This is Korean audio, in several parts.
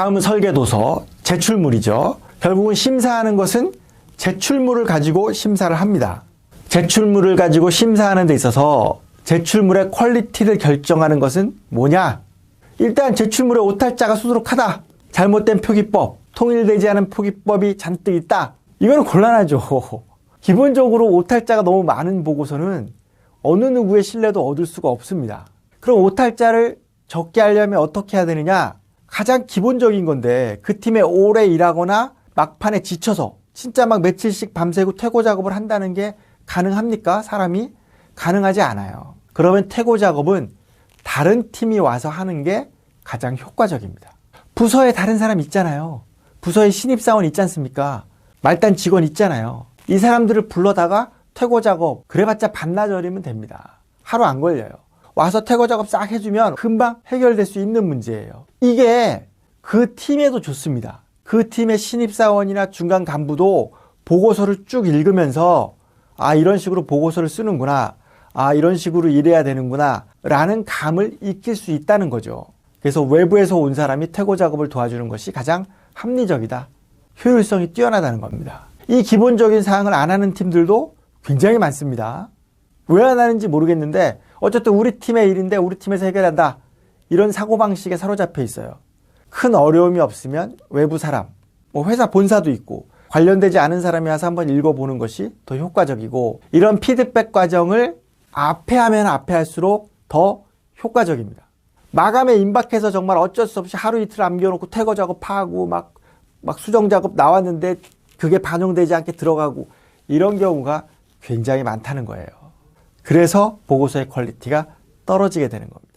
다음은 설계도서, 제출물이죠. 결국은 심사하는 것은 제출물을 가지고 심사를 합니다. 제출물을 가지고 심사하는 데 있어서 제출물의 퀄리티를 결정하는 것은 뭐냐? 일단 제출물의 오탈자가 수두룩하다. 잘못된 표기법, 통일되지 않은 표기법이 잔뜩 있다. 이거는 곤란하죠. 기본적으로 오탈자가 너무 많은 보고서는 어느 누구의 신뢰도 얻을 수가 없습니다. 그럼 오탈자를 적게 하려면 어떻게 해야 되느냐? 가장 기본적인 건데 그 팀에 오래 일하거나 막판에 지쳐서 진짜 막 며칠씩 밤새고 퇴고 작업을 한다는 게 가능합니까? 사람이? 가능하지 않아요. 그러면 퇴고 작업은 다른 팀이 와서 하는 게 가장 효과적입니다. 부서에 다른 사람 있잖아요. 부서에 신입사원 있지 않습니까? 말단 직원 있잖아요. 이 사람들을 불러다가 퇴고 작업 그래봤자 반나절이면 됩니다. 하루 안 걸려요. 와서 퇴고 작업 싹 해주면 금방 해결될 수 있는 문제예요. 이게 그 팀에도 좋습니다. 그 팀의 신입사원이나 중간 간부도 보고서를 쭉 읽으면서 아 이런 식으로 보고서를 쓰는구나. 아 이런 식으로 일해야 되는구나 라는 감을 익힐 수 있다는 거죠. 그래서 외부에서 온 사람이 퇴고 작업을 도와주는 것이 가장 합리적이다. 효율성이 뛰어나다는 겁니다. 이 기본적인 사항을 안 하는 팀들도 굉장히 많습니다. 왜 안 하는지 모르겠는데 어쨌든 우리 팀의 일인데 우리 팀에서 해결한다. 이런 사고방식에 사로잡혀 있어요. 큰 어려움이 없으면 외부 사람, 뭐 회사 본사도 있고 관련되지 않은 사람이 와서 한번 읽어보는 것이 더 효과적이고 이런 피드백 과정을 앞에 하면 앞에 할수록 더 효과적입니다. 마감에 임박해서 정말 어쩔 수 없이 하루 이틀 남겨놓고 퇴거 작업하고 막 수정 작업 나왔는데 그게 반영되지 않게 들어가고 이런 경우가 굉장히 많다는 거예요. 그래서 보고서의 퀄리티가 떨어지게 되는 겁니다.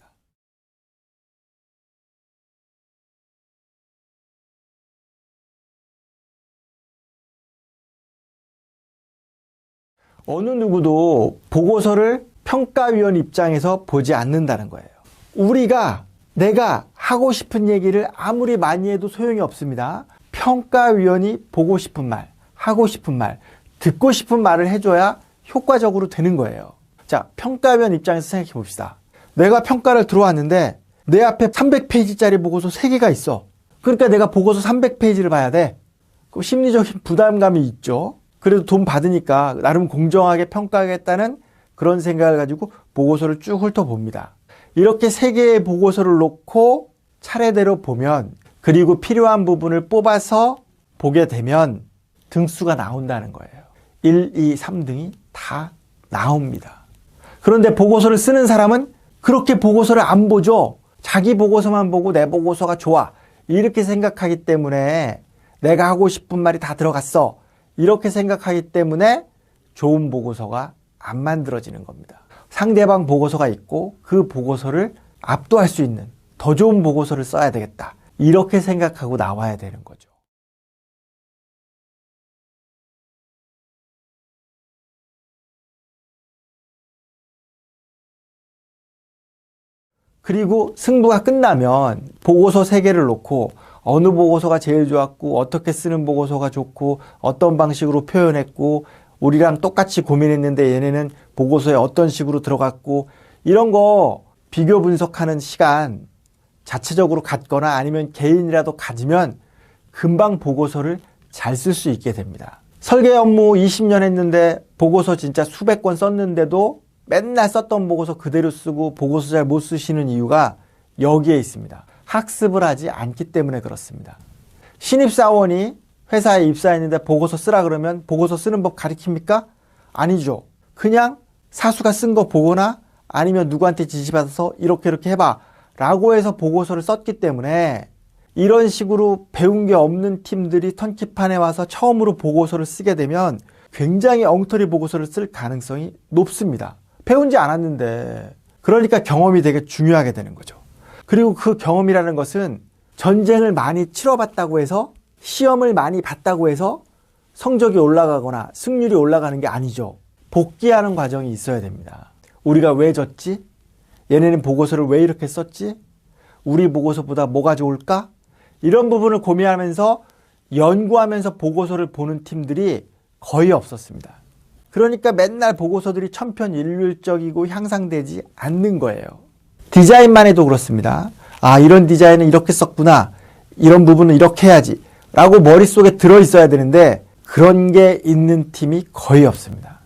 어느 누구도 보고서를 평가위원 입장에서 보지 않는다는 거예요. 내가 하고 싶은 얘기를 아무리 많이 해도 소용이 없습니다. 평가위원이 보고 싶은 말, 하고 싶은 말, 듣고 싶은 말을 해줘야 효과적으로 되는 거예요. 자, 평가위원 입장에서 생각해 봅시다. 내가 평가를 들어왔는데 내 앞에 300페이지짜리 보고서 3개가 있어. 그러니까 내가 보고서 300페이지를 봐야 돼. 그럼 심리적인 부담감이 있죠. 그래도 돈 받으니까 나름 공정하게 평가하겠다는 그런 생각을 가지고 보고서를 쭉 훑어봅니다. 이렇게 3개의 보고서를 놓고 차례대로 보면 그리고 필요한 부분을 뽑아서 보게 되면 등수가 나온다는 거예요. 1, 2, 3등이 다 나옵니다. 그런데 보고서를 쓰는 사람은 그렇게 보고서를 안 보죠. 자기 보고서만 보고 내 보고서가 좋아. 이렇게 생각하기 때문에 내가 하고 싶은 말이 다 들어갔어. 이렇게 생각하기 때문에 좋은 보고서가 안 만들어지는 겁니다. 상대방 보고서가 있고 그 보고서를 압도할 수 있는 더 좋은 보고서를 써야 되겠다. 이렇게 생각하고 나와야 되는 거죠. 그리고 승부가 끝나면 보고서 3개를 놓고 어느 보고서가 제일 좋았고 어떻게 쓰는 보고서가 좋고 어떤 방식으로 표현했고 우리랑 똑같이 고민했는데 얘네는 보고서에 어떤 식으로 들어갔고 이런 거 비교 분석하는 시간 자체적으로 갖거나 아니면 개인이라도 가지면 금방 보고서를 잘 쓸 수 있게 됩니다. 설계 업무 20년 했는데 보고서 진짜 수백 권 썼는데도 맨날 썼던 보고서 그대로 쓰고 보고서 잘 못 쓰시는 이유가 여기에 있습니다. 학습을 하지 않기 때문에 그렇습니다. 신입사원이 회사에 입사했는데 보고서 쓰라 그러면 보고서 쓰는 법 가르칩니까? 아니죠. 그냥 사수가 쓴 거 보거나 아니면 누구한테 지시받아서 이렇게 해봐 라고 해서 보고서를 썼기 때문에 이런 식으로 배운 게 없는 팀들이 턴키판에 와서 처음으로 보고서를 쓰게 되면 굉장히 엉터리 보고서를 쓸 가능성이 높습니다. 배운지 않았는데. 그러니까 경험이 되게 중요하게 되는 거죠. 그리고 그 경험이라는 것은 전쟁을 많이 치러봤다고 해서 시험을 많이 봤다고 해서 성적이 올라가거나 승률이 올라가는 게 아니죠. 복귀하는 과정이 있어야 됩니다. 우리가 왜 졌지? 얘네는 보고서를 왜 이렇게 썼지? 우리 보고서보다 뭐가 좋을까? 이런 부분을 고민하면서 연구하면서 보고서를 보는 팀들이 거의 없었습니다. 그러니까 맨날 보고서들이 천편일률적이고 향상되지 않는 거예요. 디자인만 해도 그렇습니다. 아, 이런 디자인은 이렇게 썼구나. 이런 부분은 이렇게 해야지 라고 머릿속에 들어있어야 되는데 그런 게 있는 팀이 거의 없습니다.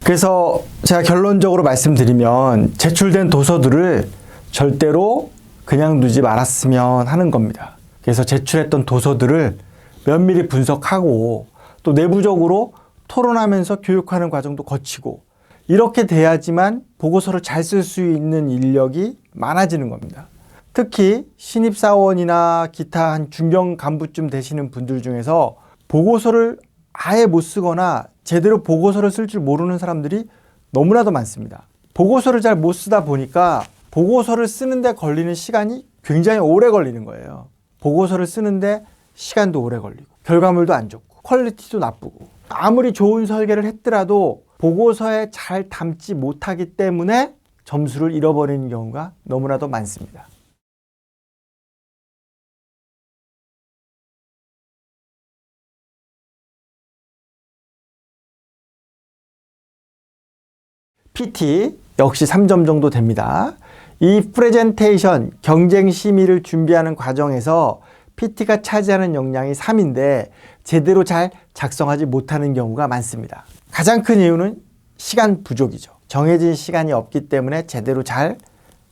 그래서 제가 결론적으로 말씀드리면 제출된 도서들을 절대로 그냥 두지 말았으면 하는 겁니다. 그래서 제출했던 도서들을 면밀히 분석하고 또 내부적으로 토론하면서 교육하는 과정도 거치고 이렇게 돼야지만 보고서를 잘 쓸 수 있는 인력이 많아지는 겁니다. 특히 신입사원이나 기타 한 중견 간부쯤 되시는 분들 중에서 보고서를 아예 못 쓰거나 제대로 보고서를 쓸 줄 모르는 사람들이 너무나도 많습니다. 보고서를 잘 못 쓰다 보니까 보고서를 쓰는데 걸리는 시간이 굉장히 오래 걸리는 거예요. 보고서를 쓰는데 시간도 오래 걸리고 결과물도 안 좋고 퀄리티도 나쁘고 아무리 좋은 설계를 했더라도 보고서에 잘 담지 못하기 때문에 점수를 잃어버리는 경우가 너무나도 많습니다. PT 역시 3점 정도 됩니다. 이 프레젠테이션 경쟁 심의를 준비하는 과정에서 PT가 차지하는 역량이 3인데 제대로 잘 작성하지 못하는 경우가 많습니다. 가장 큰 이유는 시간 부족이죠. 정해진 시간이 없기 때문에 제대로 잘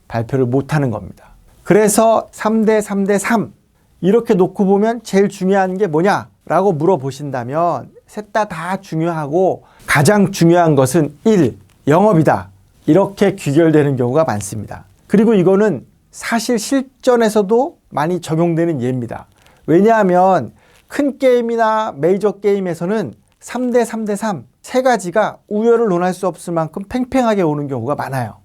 발표를 못하는 겁니다. 그래서 3대 3대 3 이렇게 놓고 보면 제일 중요한 게 뭐냐라고 물어보신다면 셋 다 중요하고 가장 중요한 것은 1. 영업이다. 이렇게 귀결되는 경우가 많습니다. 그리고 이거는 사실 실전에서도 많이 적용되는 예입니다. 왜냐하면 큰 게임이나 메이저 게임에서는 3대 3대 3 세 가지가 우열을 논할 수 없을 만큼 팽팽하게 오는 경우가 많아요.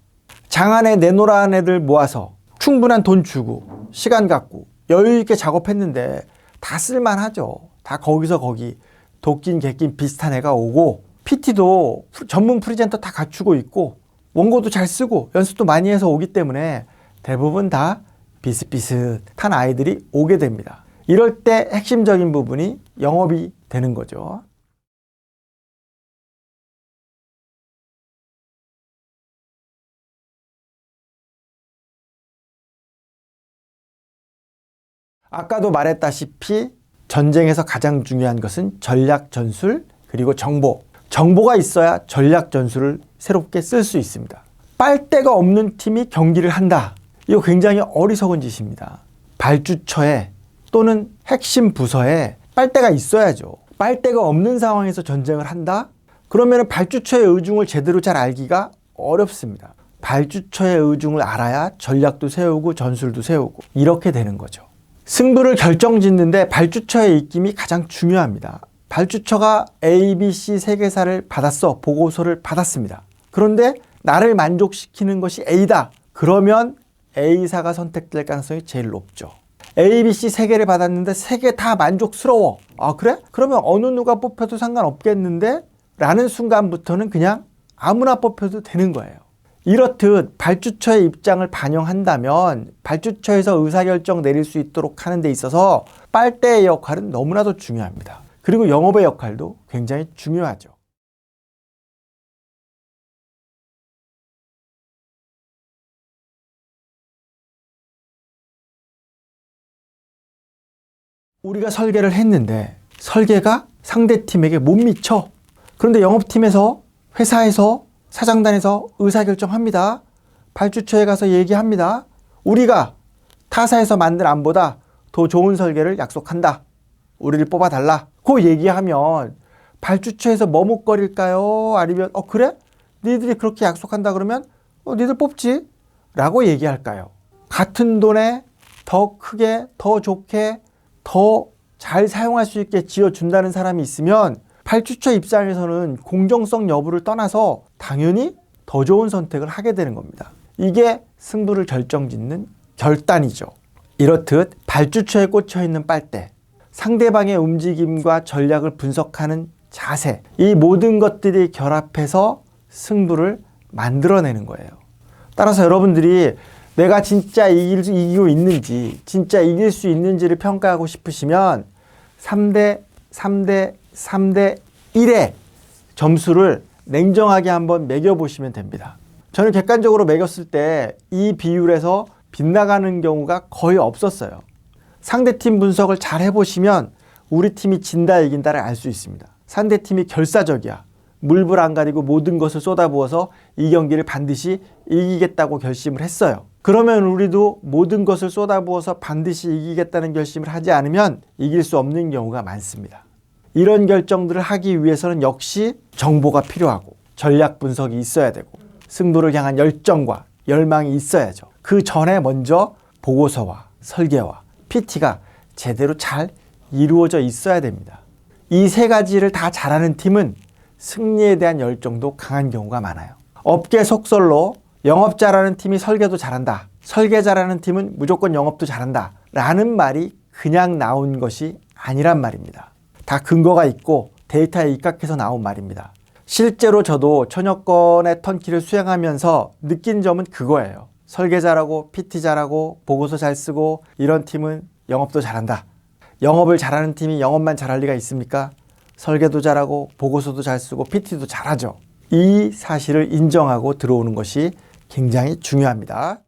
장안에 내놓으라는 애들 모아서 충분한 돈 주고 시간 갖고 여유 있게 작업했는데 다 쓸만하죠. 다 거기서 거기 도끼인 객긴 비슷한 애가 오고 PT도 전문 프리젠터 다 갖추고 있고 원고도 잘 쓰고 연습도 많이 해서 오기 때문에 대부분 다 비슷비슷한 아이들이 오게 됩니다. 이럴 때 핵심적인 부분이 영업이 되는 거죠. 아까도 말했다시피 전쟁에서 가장 중요한 것은 전략 전술 그리고 정보. 정보가 있어야 전략 전술을 새롭게 쓸 수 있습니다. 빨대가 없는 팀이 경기를 한다. 이거 굉장히 어리석은 짓입니다. 발주처에 또는 핵심 부서에 빨대가 있어야죠. 빨대가 없는 상황에서 전쟁을 한다? 그러면 발주처의 의중을 제대로 잘 알기가 어렵습니다. 발주처의 의중을 알아야 전략도 세우고 전술도 세우고 이렇게 되는 거죠. 승부를 결정짓는데 발주처의 입김이 가장 중요합니다. 발주처가 A, B, C 세 개사를 받았어. 보고서를 받았습니다. 그런데 나를 만족시키는 것이 A다. 그러면 A사가 선택될 가능성이 제일 높죠. A, B, C 세 개를 받았는데 세 개 다 만족스러워. 아 그래? 그러면 어느 누가 뽑혀도 상관없겠는데? 라는 순간부터는 그냥 아무나 뽑혀도 되는 거예요. 이렇듯 발주처의 입장을 반영한다면 발주처에서 의사결정 내릴 수 있도록 하는 데 있어서 빨대의 역할은 너무나도 중요합니다. 그리고 영업의 역할도 굉장히 중요하죠. 우리가 설계를 했는데 설계가 상대팀에게 못 미쳐. 그런데 영업팀에서 회사에서 사장단에서 의사결정합니다. 발주처에 가서 얘기합니다. 우리가 타사에서 만든 안보다 더 좋은 설계를 약속한다. 우리를 뽑아달라. 그 얘기하면 발주처에서 머뭇거릴까요? 아니면 그래? 니들이 그렇게 약속한다 그러면 니들 뽑지? 라고 얘기할까요? 같은 돈에 더 크게, 더 좋게, 더 잘 사용할 수 있게 지어준다는 사람이 있으면 발주처 입장에서는 공정성 여부를 떠나서 당연히 더 좋은 선택을 하게 되는 겁니다. 이게 승부를 결정짓는 결단이죠. 이렇듯 발주처에 꽂혀있는 빨대, 상대방의 움직임과 전략을 분석하는 자세, 이 모든 것들이 결합해서 승부를 만들어내는 거예요. 따라서 여러분들이 내가 진짜 이기고 있는지, 진짜 이길 수 있는지를 평가하고 싶으시면 3대 3대 3대 1의 점수를 냉정하게 한번 매겨보시면 됩니다. 저는 객관적으로 매겼을 때 이 비율에서 빗나가는 경우가 거의 없었어요. 상대팀 분석을 잘 해보시면 우리 팀이 진다 이긴다를 알 수 있습니다. 상대팀이 결사적이야. 물불 안 가리고 모든 것을 쏟아부어서 이 경기를 반드시 이기겠다고 결심을 했어요. 그러면 우리도 모든 것을 쏟아부어서 반드시 이기겠다는 결심을 하지 않으면 이길 수 없는 경우가 많습니다. 이런 결정들을 하기 위해서는 역시 정보가 필요하고 전략 분석이 있어야 되고 승부를 향한 열정과 열망이 있어야죠. 그 전에 먼저 보고서와 설계와 PT가 제대로 잘 이루어져 있어야 됩니다. 이 세 가지를 다 잘하는 팀은 승리에 대한 열정도 강한 경우가 많아요. 업계 속설로 영업 잘하는 팀이 설계도 잘한다. 설계 잘하는 팀은 무조건 영업도 잘한다. 라는 말이 그냥 나온 것이 아니란 말입니다. 다 근거가 있고 데이터에 입각해서 나온 말입니다. 실제로 저도 천여 건의 턴키를 수행하면서 느낀 점은 그거예요. 설계 잘하고 PT 잘하고 보고서 잘 쓰고 이런 팀은 영업도 잘한다. 영업을 잘하는 팀이 영업만 잘할 리가 있습니까? 설계도 잘하고 보고서도 잘 쓰고 PT도 잘하죠. 이 사실을 인정하고 들어오는 것이 굉장히 중요합니다.